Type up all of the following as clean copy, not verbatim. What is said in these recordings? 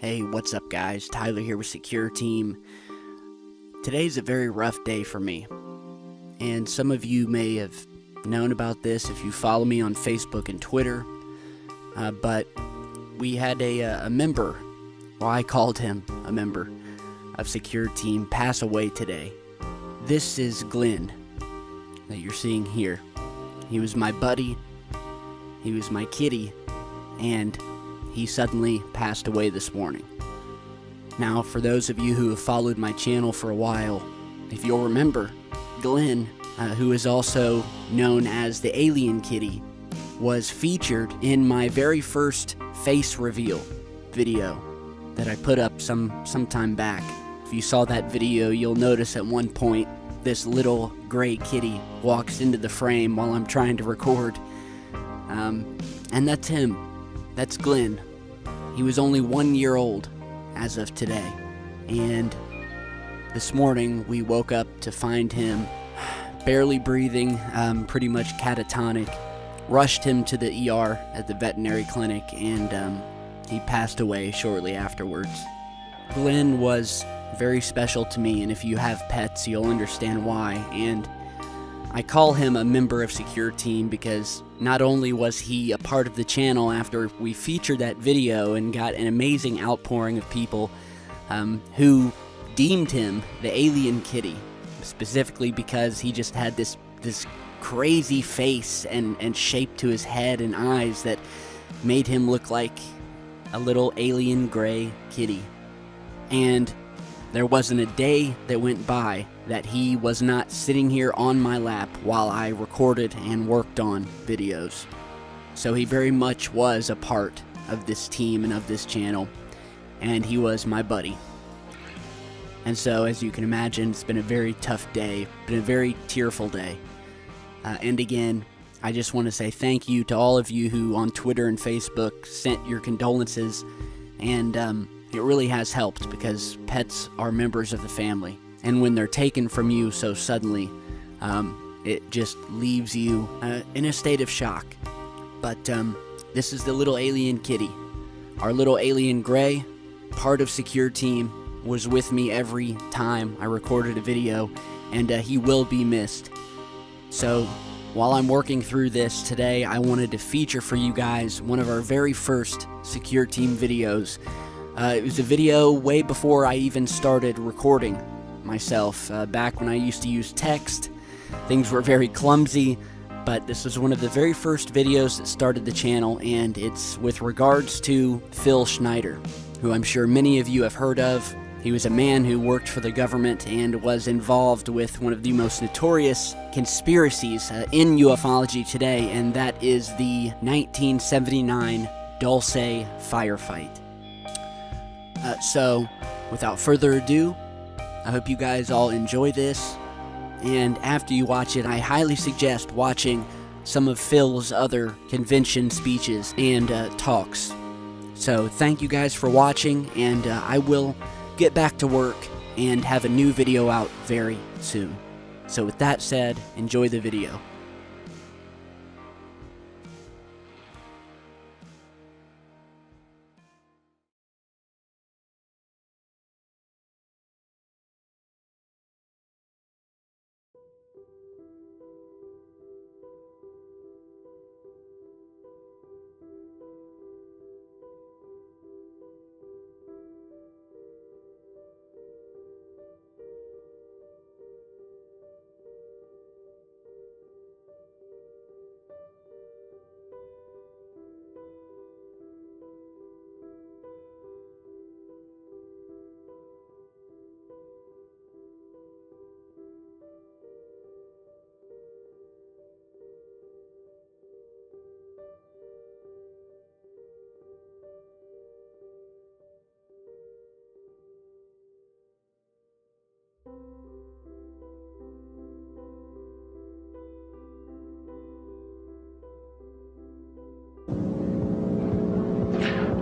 Hey, what's up guys? Tyler here with Secure Team. Today's a very rough day for me, and some of you may have known about this if you follow me on Facebook and Twitter, but we had a member, well, I called him a member of Secure Team, pass away today. This is Glenn that you're seeing here. He was my buddy, he was my kitty, and he suddenly passed away this morning. Now, for those of you who have followed my channel for a while, if you'll remember, Glenn, who is also known as the Alien Kitty, was featured in my very first face reveal video that I put up some time back. If you saw that video, you'll notice at one point this little gray kitty walks into the frame while I'm trying to record, and that's him. That's Glenn. He was only 1 year old as of today, and this morning we woke up to find him barely breathing, pretty much catatonic. Rushed him to the ER at the veterinary clinic, and he passed away shortly afterwards. Glenn was very special to me, and if you have pets, you'll understand why. And I call him a member of Secure Team because not only was he a part of the channel after we featured that video and got an amazing outpouring of people who deemed him the Alien Kitty, specifically because he just had this crazy face and shape to his head and eyes that made him look like a little alien gray kitty. And there wasn't a day that went by that he was not sitting here on my lap while I recorded and worked on videos. So he very much was a part of this team and of this channel, and he was my buddy. And so, as you can imagine, it's been a very tough day, been a very tearful day. And again, I just want to say thank you to all of you who on Twitter and Facebook sent your condolences, and it really has helped because pets are members of the family, and when they're taken from you so suddenly, it just leaves you in a state of shock. But this is the little alien kitty. Our little alien gray, part of Secure Team, was with me every time I recorded a video, and he will be missed. So while I'm working through this today, I wanted to feature for you guys one of our very first Secure Team videos. It was a video way before I even started recording myself, back when I used to use text. Things were very clumsy, but this was one of the very first videos that started the channel, and it's with regards to Phil Schneider, who I'm sure many of you have heard of. He was a man who worked for the government and was involved with one of the most notorious conspiracies in ufology today, and that is the 1979 Dulce firefight. So, without further ado, I hope you guys all enjoy this, and after you watch it, I highly suggest watching some of Phil's other convention speeches and talks. So, thank you guys for watching, and I will get back to work and have a new video out very soon. So with that said, enjoy the video.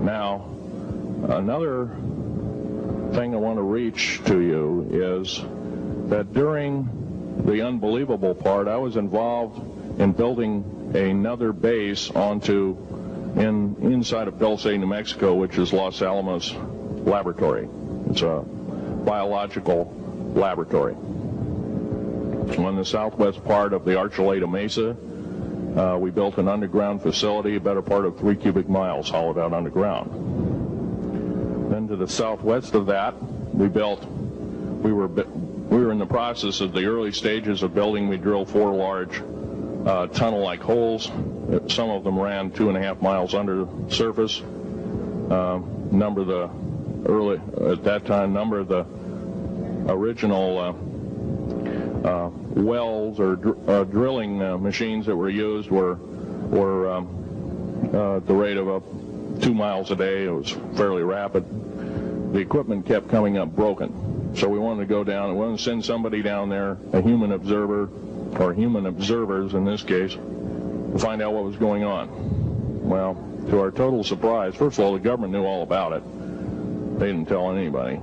Now, another thing I want to reach to you is that during the unbelievable part, I was involved in building another base inside of Dulce, New Mexico, which is Los Alamos laboratory. It's a biological laboratory. On the southwest part of the Archuleta Mesa, we built an underground facility, a better part of 3 cubic miles hollowed out underground. Then to the southwest of that, we were in the process of the early stages of building. We drilled 4 large tunnel-like holes. Some of them ran 2.5 miles under the surface. Number of the original wells or drilling machines that were used were at the rate of 2 miles a day. It was fairly rapid. The equipment kept coming up broken. So we wanted to go down, we wanted to send somebody down there, a human observer, or human observers in this case, to find out what was going on. Well, to our total surprise, first of all, the government knew all about it. They didn't tell anybody.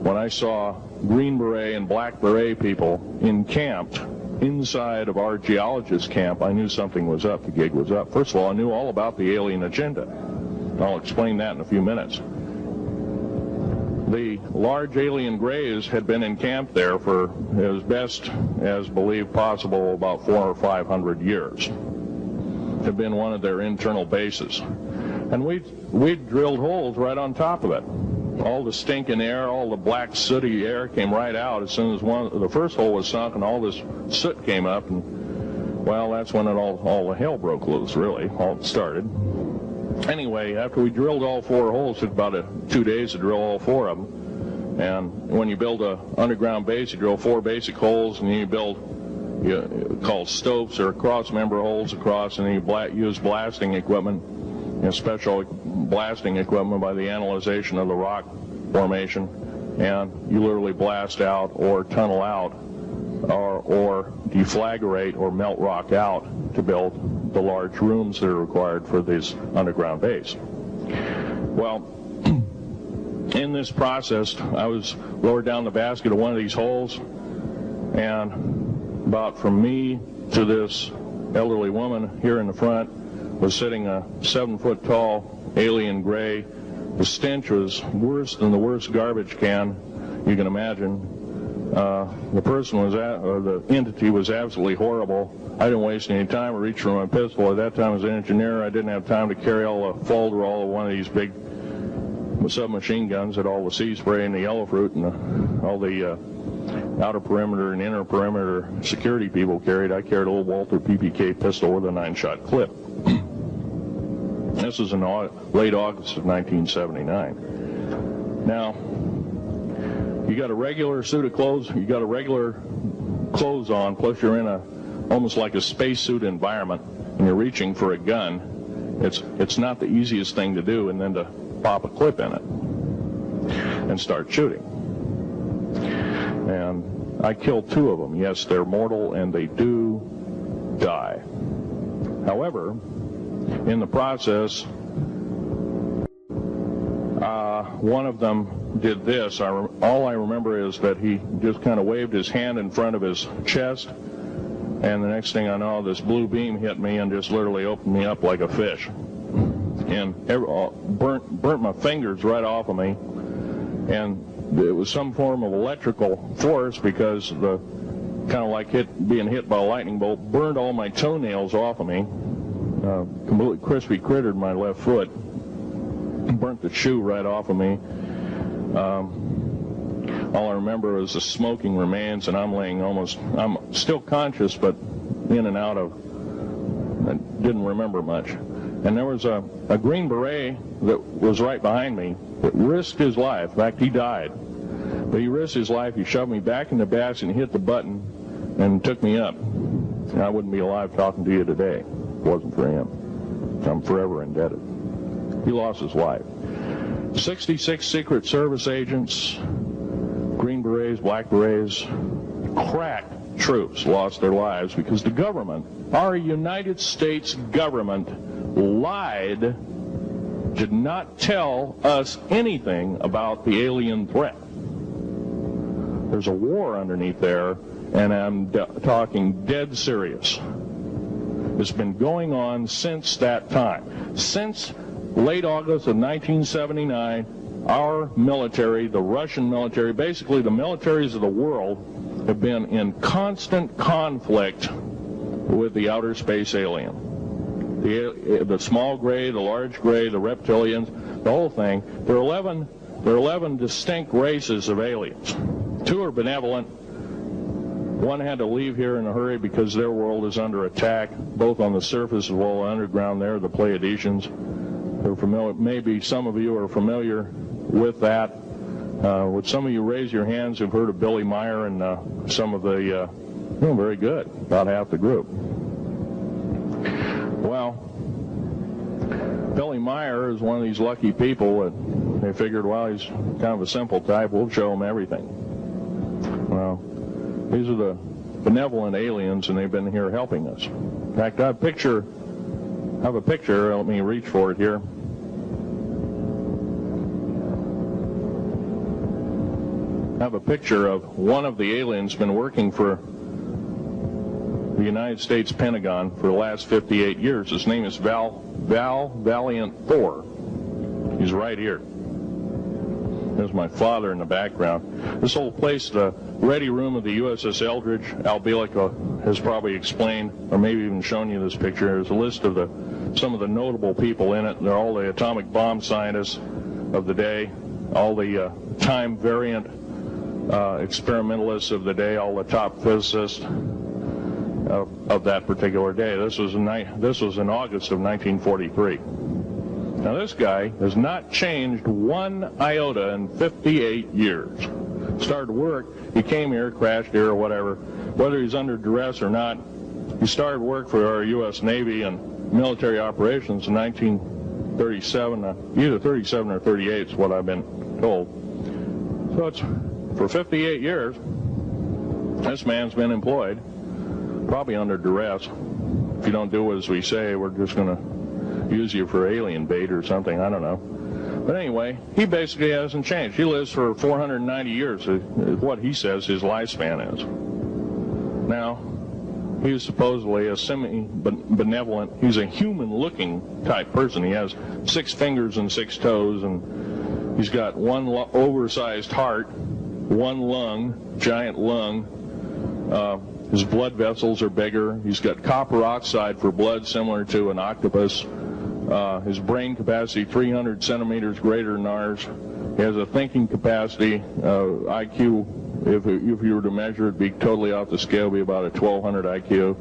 When I saw Green Beret and Black Beret people encamped inside of our geologist camp, I knew something was up, the gig was up. First of all, I knew all about the alien agenda. I'll explain that in a few minutes. The large alien grays had been encamped there for as best as believed possible about 400 or 500 years. Had been one of their internal bases. And we'd drilled holes right on top of it. All the stinking air, all the black sooty air came right out as soon as the first hole was sunk, and all this soot came up, and well, that's when all the hell broke loose, really, all started. Anyway, after we drilled all 4 holes, it took about 2 days to drill all 4 of them. And when you build an underground base, you drill 4 basic holes, and then you build called stopes or cross-member holes across, and then you use blasting equipment, special blasting equipment by the analyzation of the rock formation, and you literally blast out or tunnel out or deflagrate or melt rock out to build the large rooms that are required for this underground base. Well, in this process, I was lowered down the basket of one of these holes, and about from me to this elderly woman here in the front was sitting a 7-foot tall alien gray. The stench was worse than the worst garbage can you can imagine. The person the entity was absolutely horrible. I didn't waste any time. I reached for my pistol. At that time, as an engineer, I didn't have time to carry all the folderol of one of these big submachine guns that all the sea spray and the yellow fruit and all the outer perimeter and inner perimeter security people carried. I carried a little Walter PPK pistol with a 9-shot clip. This was in late August of 1979. Now, you got a regular suit of clothes, you got a regular clothes on, plus you're in almost like a spacesuit environment, and you're reaching for a gun. It's not the easiest thing to do, and then to pop a clip in it and start shooting. And I killed 2 of them. Yes, they're mortal, and they do die. However, in the process, one of them did this. All I remember is that he just kind of waved his hand in front of his chest, and the next thing I know, this blue beam hit me and just literally opened me up like a fish, and burnt my fingers right off of me. And it was some form of electrical force, because the kind of like being hit by a lightning bolt burned all my toenails off of me. Completely crispy crittered my left foot, burnt the shoe right off of me. All I remember is the smoking remains, and I'm still conscious, but in and out of, I didn't remember much. And there was a Green Beret that was right behind me that risked his life. In fact, he died. But he risked his life. He shoved me back in the basket and hit the button and took me up. And I wouldn't be alive talking to you today if it wasn't for him. I'm forever indebted. He lost his life. 66 Secret Service agents, Green Berets, Black Berets, crack troops lost their lives because the government, our United States government, lied, did not tell us anything about the alien threat. There's a war underneath there, and I'm talking dead serious. It's been going on since that time. Since late August of 1979, our military, the Russian military, basically the militaries of the world, have been in constant conflict with the outer space alien. The small gray, the large gray, the reptilians, the whole thing. There are 11 distinct races of aliens. 2 are benevolent. 1 had to leave here in a hurry because their world is under attack, both on the surface as well as underground. There, the Pleiadians. They're familiar. Maybe some of you are familiar with that. Would some of you raise your hands who've heard of Billy Meyer and some of the, very good, about half the group. Well, Billy Meyer is one of these lucky people that they figured, well, he's kind of a simple type, we'll show him everything. Well, these are the benevolent aliens, and they've been here helping us. In fact, I have a picture, let me reach for it here. I have a picture of one of the aliens been working for the United States Pentagon for the last 58 years. His name is Valiant Thor. He's right here. There's my father in the background. This whole place, the ready room of the USS Eldridge, Al Bielek has probably explained, or maybe even shown you this picture. There's a list of some of the notable people in it. They're all the atomic bomb scientists of the day, all the time variant experimentalists of the day, all the top physicists of that particular day. This was in August of 1943. Now this guy has not changed one iota in 58 years. Started work, he came here, crashed here or whatever, whether he's under duress or not. He started work for our U.S. Navy and military operations in 1937, either 37 or 38 is what I've been told. So it's for 58 years, this man's been employed, probably under duress. If you don't do as we say, we're just going to use you for alien bait or something, I don't know. But anyway, he basically hasn't changed. He lives for 490 years, is what he says his lifespan is. Now, he was supposedly a semi-benevolent, he's a human-looking type person. He has 6 fingers and 6 toes, and he's got one oversized heart, 1 lung, giant lung. His blood vessels are bigger. He's got copper oxide for blood, similar to an octopus. His brain capacity 300 centimeters greater than ours. He has a thinking capacity, IQ, if you were to measure it, be totally off the scale, be about a 1200 IQ.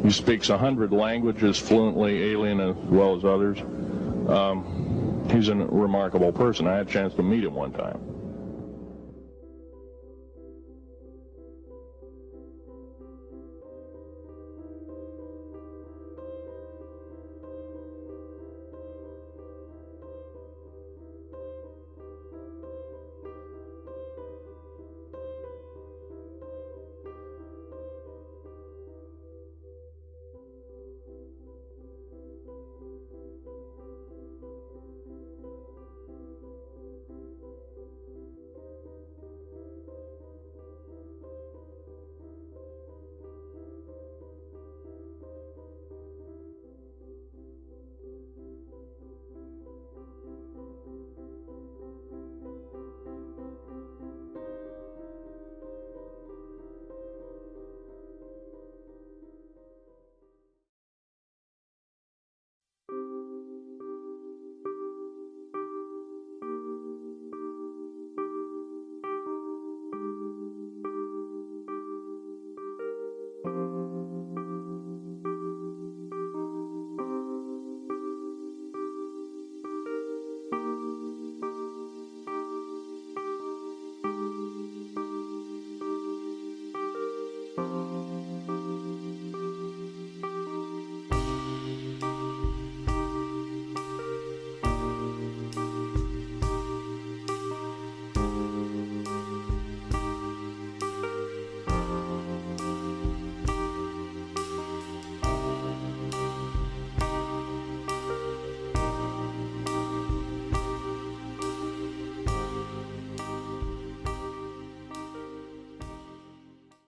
He speaks 100 languages fluently, alien as well as others. He's a remarkable person. I had a chance to meet him one time.